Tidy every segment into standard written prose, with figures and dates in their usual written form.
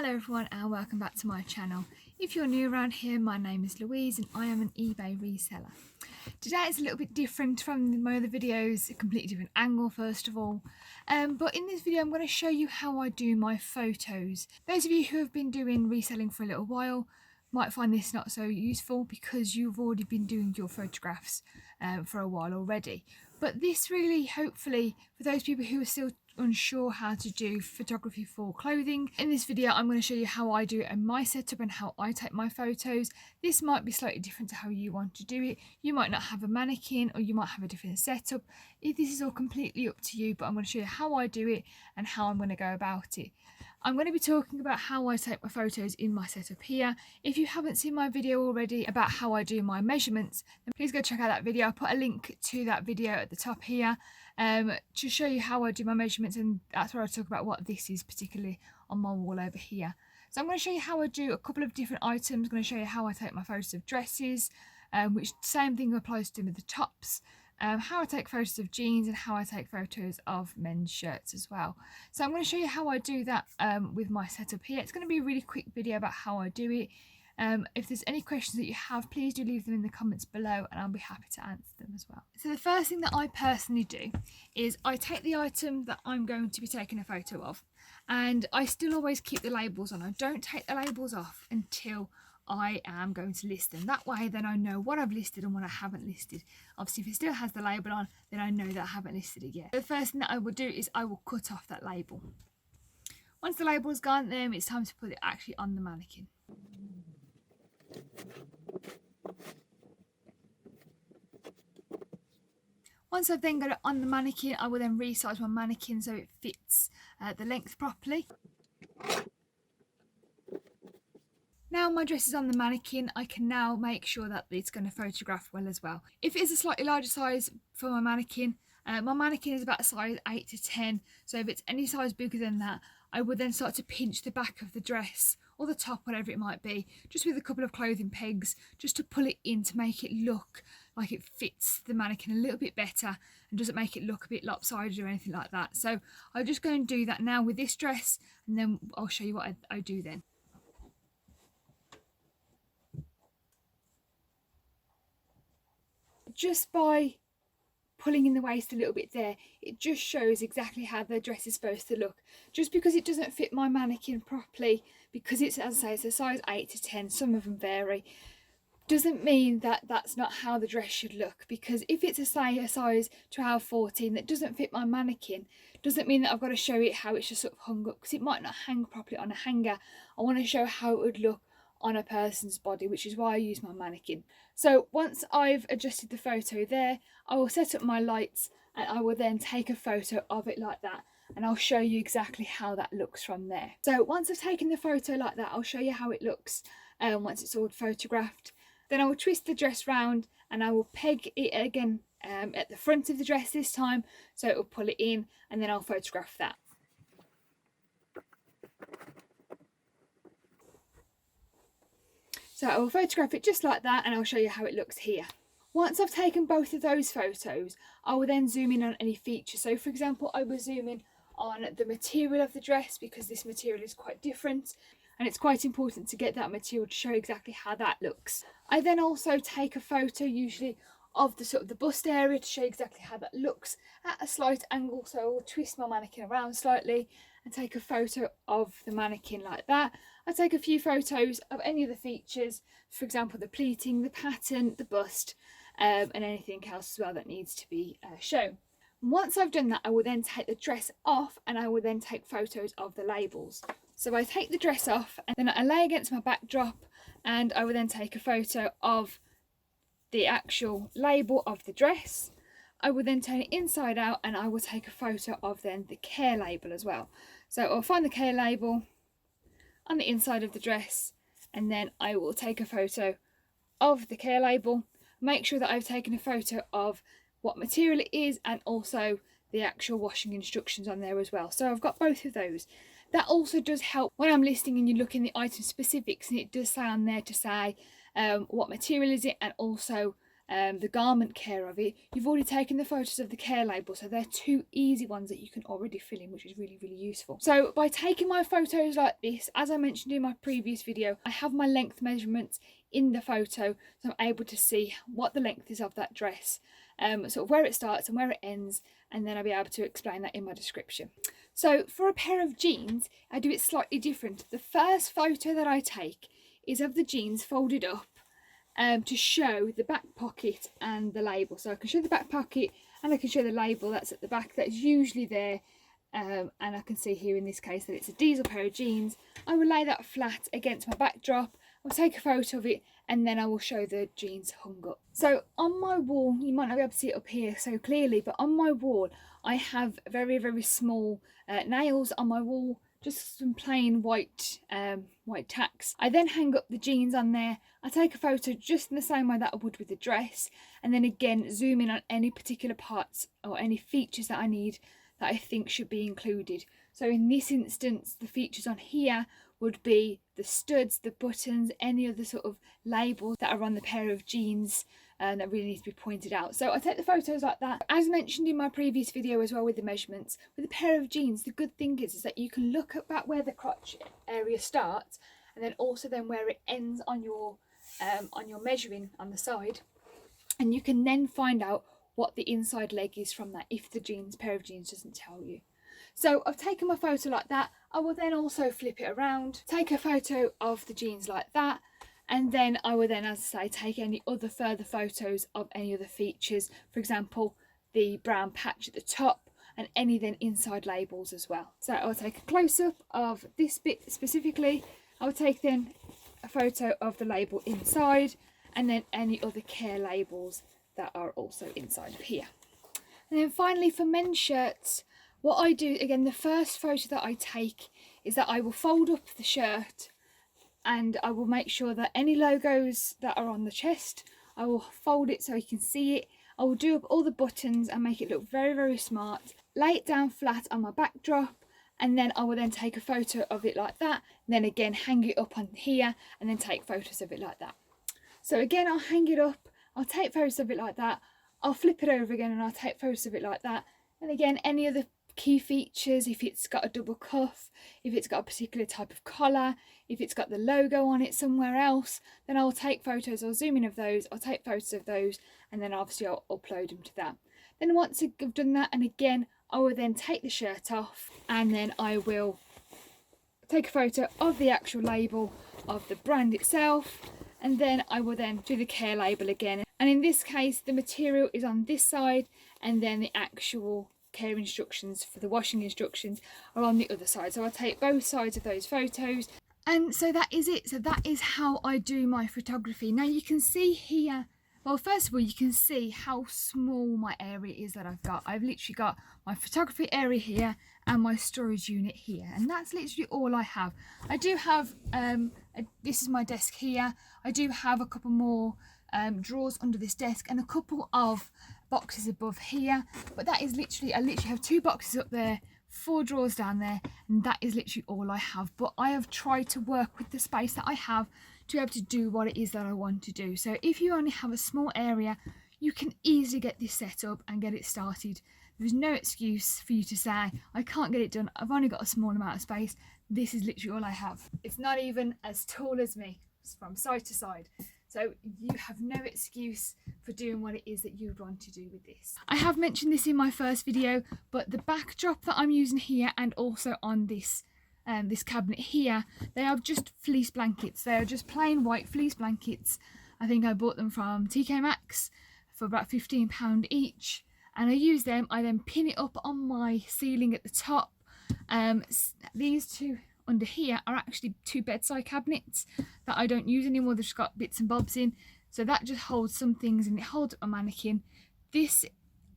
Hello everyone and welcome back to my channel. If you're new around here, my name is Louise and I am an eBay reseller. Today it's a little bit different from my other videos, a completely different angle first of all. But in this video I'm going to show you how I do my photos. Those of you who have been doing reselling for a little while might find this not so useful because you've already been doing your photographs for a while already. But this really, hopefully, for those people who are still unsure how to do photography for clothing, in this video I'm going to show you how I do it in my setup and how I take my photos. This might be slightly different to how you want to do it. You might not have a mannequin or you might have a different setup. This is all completely up to you, but I'm going to show you how I do it and how I'm going to go about it. I'm going to be talking about how I take my photos in my setup here. If you haven't seen my video already about how I do my measurements, then please go check out that video. I'll put a link to that video at the top here to show you how I do my measurements, and that's where I talk about what this is particularly on my wall over here. So I'm going to show you how I do a couple of different items. I'm going to show you how I take my photos of dresses, which same thing applies to with the tops. How I take photos of jeans and how I take photos of men's shirts as well. So I'm going to show you how I do that with my setup here. It's going to be a really quick video about how I do it. If there's any questions that you have, please do leave them in the comments below and I'll be happy to answer them as well. So the first thing that I personally do is I take the item that I'm going to be taking a photo of, and I still always keep the labels on. I don't take the labels off until I am going to list them. That way then I know what I've listed and what I haven't listed. Obviously if it still has the label on, then I know that I haven't listed it yet. The first thing that I will do is I will cut off that label. Once the label is gone, then it's time to put it actually on the mannequin. Once I've then got it on the mannequin, I will then resize my mannequin so it fits the length properly. Now my dress is on the mannequin, I can now make sure that it's going to photograph well as well. If it is a slightly larger size for my mannequin is about a size 8 to 10, so if it's any size bigger than that, I would then start to pinch the back of the dress or the top, whatever it might be, just with a couple of clothing pegs, just to pull it in to make it look like it fits the mannequin a little bit better and doesn't make it look a bit lopsided or anything like that. So I'm just going to do that now with this dress, and then I'll show you what I do then. Just by pulling in the waist a little bit there, it just shows exactly how the dress is supposed to look. Just because it doesn't fit my mannequin properly, because it's, as I say, it's a size 8 to 10, some of them vary, doesn't mean that that's not how the dress should look. Because if it's a size 12, 14 that doesn't fit my mannequin, doesn't mean that I've got to show it how it's just sort of hung up, because it might not hang properly on a hanger. I want to show how it would look on a person's body, which is why I use my mannequin. So once I've adjusted the photo there, I will set up my lights and I will then take a photo of it like that, and I'll show you exactly how that looks from there. So once I've taken the photo like that, I'll show you how it looks once it's all photographed. Then I will twist the dress round and I will peg it again at the front of the dress this time, so it will pull it in, and then I'll photograph that. So I will photograph it just like that and I'll show you how it looks here. Once I've taken both of those photos, I will then zoom in on any features. So for example, I will zoom in on the material of the dress, because this material is quite different and it's quite important to get that material to show exactly how that looks. I then also take a photo usually of the sort of the bust area to show exactly how that looks at a slight angle. So I will twist my mannequin around slightly and take a photo of the mannequin like that. I take a few photos of any of the features, for example the pleating, the pattern, the bust, and anything else as well that needs to be shown. Once I've done that, I will then take the dress off and I will then take photos of the labels. So I take the dress off and then I lay against my backdrop, and I will then take a photo of the actual label of the dress. I will then turn it inside out and I will take a photo of then the care label as well. So I'll find the care label on the inside of the dress, and then I will take a photo of the care label, make sure that I've taken a photo of what material it is and also the actual washing instructions on there as well. So I've got both of those. That also does help when I'm listing and you look in the item specifics, and it does say on there to say what material is it, and also the garment care of it, you've already taken the photos of the care label, so they're two easy ones that you can already fill in, which is really, really useful. So by taking my photos like this, as I mentioned in my previous video, I have my length measurements in the photo, so I'm able to see what the length is of that dress, sort of where it starts and where it ends, and then I'll be able to explain that in my description. So for a pair of jeans, I do it slightly different. The first photo that I take is of the jeans folded up, to show the back pocket and the label. So I can show the back pocket and I can show the label that's at the back, that's usually there, and I can see here in this case that it's a diesel pair of jeans. I will lay that flat against my backdrop, I'll take a photo of it, and then I will show the jeans hung up. So on my wall, you might not be able to see it up here so clearly, but on my wall I have very, very small nails on my wall, just some plain white tacks. I then hang up the jeans on there. I take a photo just in the same way that I would with the dress, and then again zoom in on any particular parts or any features that I need that I think should be included. So in this instance, the features on here would be the studs, the buttons, any other sort of labels that are on the pair of jeans that really need to be pointed out. So I take the photos like that. As mentioned in my previous video as well with the measurements, with a pair of jeans, the good thing is that you can look at where the crotch area starts, and then also then where it ends on your measuring on the side, and you can then find out what the inside leg is from that if the pair of jeans doesn't tell you. So I've taken my photo like that. I will then also flip it around, take a photo of the jeans like that, and then I will then, as I say, take any other further photos of any other features, for example the brown patch at the top, and any then inside labels as well. So I'll take a close-up of this bit specifically. I'll take then a photo of the label inside, and then any other care labels that are also inside of here. And then finally for men's shirts, what I do, again, the first photo that I take is that I will fold up the shirt, and I will make sure that any logos that are on the chest, I will fold it so you can see it. I will do up all the buttons and make it look very, very smart, lay it down flat on my backdrop, and then I will then take a photo of it like that, and then again hang it up on here, and then take photos of it like that. So again, I'll hang it up, I'll take photos of it like that, I'll flip it over again and I'll take photos of it like that, and again any other key features, if it's got a double cuff, if it's got a particular type of collar, if it's got the logo on it somewhere else, then I'll take photos, I'll zoom in of those, I'll take photos of those, and then obviously I'll upload them to that. Then once I've done that, and again I will then take the shirt off, and then I will take a photo of the actual label of the brand itself, and then I will then do the care label again, and in this case the material is on this side, and then the actual care instructions for the washing instructions are on the other side. So I'll take both sides of those photos, and so that is it. So that is how I do my photography. Now you can see here, well, first of all, you can see how small my area is that I've got. I've literally got my photography area here and my storage unit here, and that's literally all I have. I do have this is my desk here. I do have a couple more drawers under this desk and a couple of boxes above here, but that is literally, I literally have 2 boxes up there, 4 drawers down there, and that is literally all I have. But I have tried to work with the space that I have to be able to do what it is that I want to do. So if you only have a small area, you can easily get this set up and get it started. There's no excuse for you to say, I can't get it done, I've only got a small amount of space. This is literally all I have. It's not even as tall as me, it's from side to side. So you have no excuse for doing what it is that you would want to do with this. I have mentioned this in my first video, but the backdrop that I'm using here and also on this this cabinet here, they are just fleece blankets. They are just plain white fleece blankets. I think I bought them from TK Maxx for about £15 each, and I use them. I then pin it up on my ceiling at the top. These two under here are actually 2 bedside cabinets that I don't use anymore. They've just got bits and bobs in, so that just holds some things, and it holds up a mannequin. This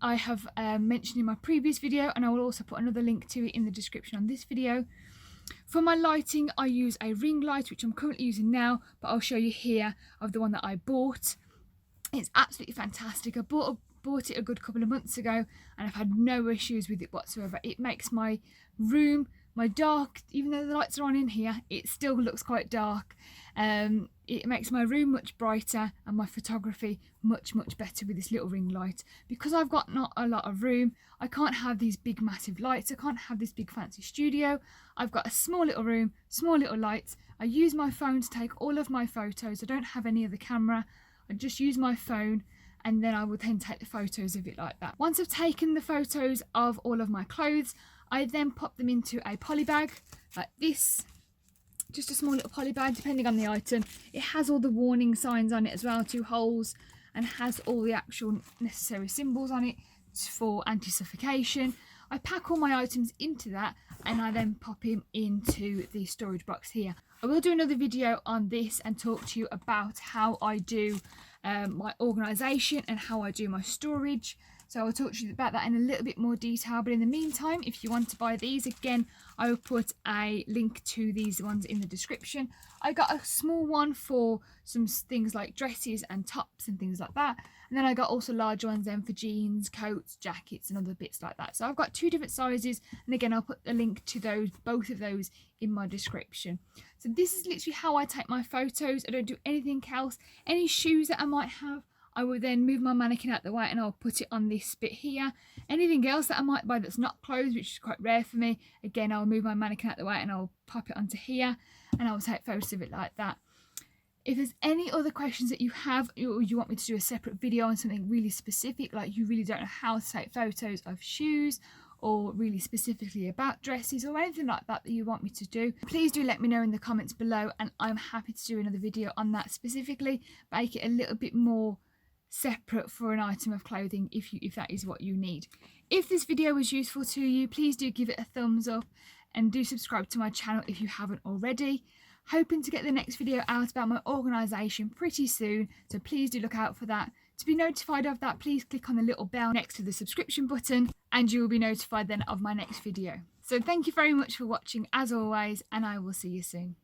I have mentioned in my previous video, and I will also put another link to it in the description on this video. For my lighting, I use a ring light, which I'm currently using now, but I'll show you here of the one that I bought. It's absolutely fantastic. I bought it a good couple of months ago, and I've had no issues with it whatsoever. It makes my room, my dark, even though the lights are on in here, it still looks quite dark. It makes my room much brighter and my photography much better with this little ring light. Because I've got not a lot of room, I can't have these big massive lights, I can't have this big fancy studio. I've got a small little room, small little lights. I use my phone to take all of my photos. I don't have any other camera, I just use my phone, and then I will then take the photos of it like that. Once I've taken the photos of all of my clothes, I then pop them into a poly bag like this. Just a small little poly bag, depending on the item. It has all the warning signs on it as well, 2 holes, and has all the actual necessary symbols on it for anti-suffocation. I pack all my items into that, and I then pop him into the storage box here. I will do another video on this and talk to you about how I do my organisation and how I do my storage. So I'll talk to you about that in a little bit more detail. But in the meantime, if you want to buy these, again, I will put a link to these ones in the description. I got a small one for some things like dresses and tops and things like that. And then I got also large ones then for jeans, coats, jackets and other bits like that. So I've got 2 different sizes. And again, I'll put a link to those, both of those in my description. So this is literally how I take my photos. I don't do anything else. Any shoes that I might have, I will then move my mannequin out the way and I'll put it on this bit here. Anything else that I might buy that's not clothes, which is quite rare for me, again, I'll move my mannequin out the way and I'll pop it onto here and I'll take photos of it like that. If there's any other questions that you have, or you want me to do a separate video on something really specific, like you really don't know how to take photos of shoes, or really specifically about dresses or anything like that that you want me to do, please do let me know in the comments below, and I'm happy to do another video on that specifically, make it a little bit more separate for an item of clothing if that is what you need. If this video was useful to you, please do give it a thumbs up and do subscribe to my channel if you haven't already. Hoping to get the next video out about my organisation pretty soon, so please do look out for that. To be notified of that, please click on the little bell next to the subscription button and you will be notified then of my next video. So thank you very much for watching as always, and I will see you soon.